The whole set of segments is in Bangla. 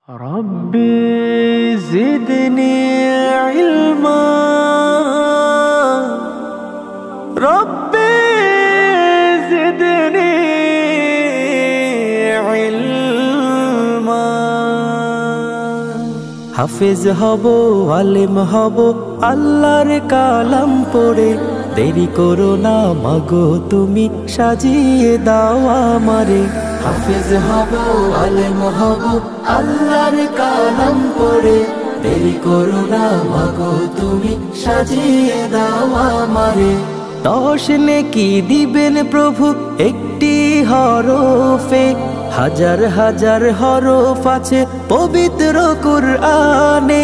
ربي زدني علما ربي زدني علما হাফেজ হব আলেম হব আল্লাহর কালাম পড়ে দেরি করো না মাগো তুমি সাজিয়ে দাও আমারে হাফেজ হব আলেম হব আল্লাহর কালাম পড়ে দেরি করো না মাগো তুমি সাজিয়ে দাও আমারে 10 নেকি দিবেন প্রভু একটি হরফে হাজার হাজার হরফ আছে পবিত্র কুরআনে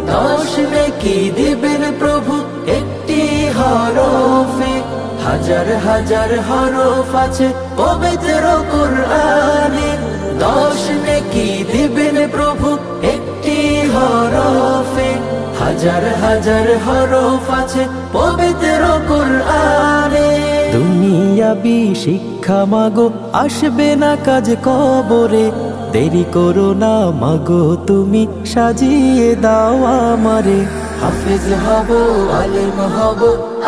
10 নেকি দিবেন প্রভু একটি হরফে হাজার হাজার হরফ আছে পবিত্র কুরআনে 10 নেকি দিবেন প্রভু একটি হরফে হাজার হাজার হরফ আছে পবিত্র কুরআনে দুনিয়াবি শিক্ষা মাগো আসবে না কাজ কবরে দেরি করো না মাগো তুমি সাজিয়ে দাও আমারে হাফেজ হব আলেম হব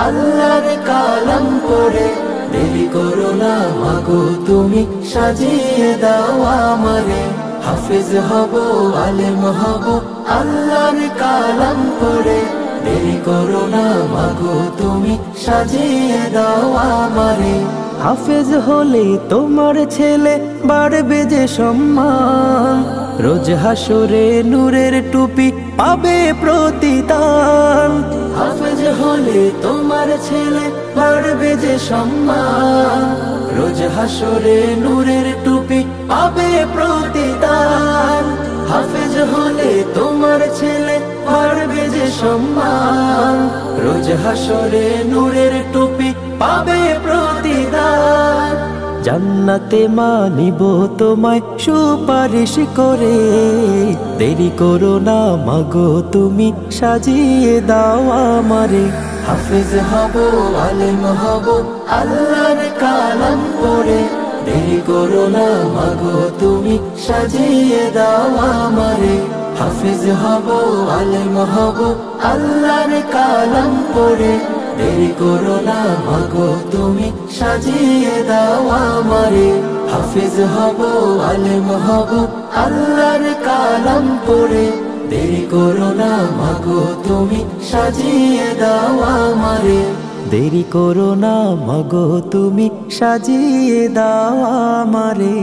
আল্লাহর কালাম পড়ে দেরি করো না মাগো তুমি সাজিয়ে দাও আমারে হাফেজ হব আলেম হব আল্লাহর কালাম পড়ে দেরি করো না মাগো তুমি সাজিয়ে দাও আমারে হাফেজ হলে তোমার ছেলে বাড়বে যে সম্মান রোজ হাসরে নূরের টুপি পাবে প্রতিদান হাফেজ হলে তোমার ছেলে বাড়বে যে সম্মান রোজ হাসরে নূরের টুপি পাবে প্রতিদান হাফেজ হলে তোমার ছেলে বাড়বে যে সম্মান রোজ হাসরে নূরের টুপি পাবে প্রতিদান জান্নাতে মানিব তোমায় সুপারিশ করে দেরি করো না মাগো তুমি সাজিয়ে দাও আমারে হাফেজ হব আলেম হব আল্লাহর কালাম পড়ে দেরি করো না মাগো তুমি সাজিয়ে দাও আমারে হাফেজ হব আলেম হব আল্লাহর কালাম পড়ে দেরি করো না মাগো তুমি সাজিয়ে দাও আমারে হাফেজ হব আলেম হব আল্লাহর কালাম পড়ে দেরি করো না মাগো তুমি সাজিয়ে দাও আমারে দেরি করো না মাগো তুমি সাজিয়ে দাও আমারে।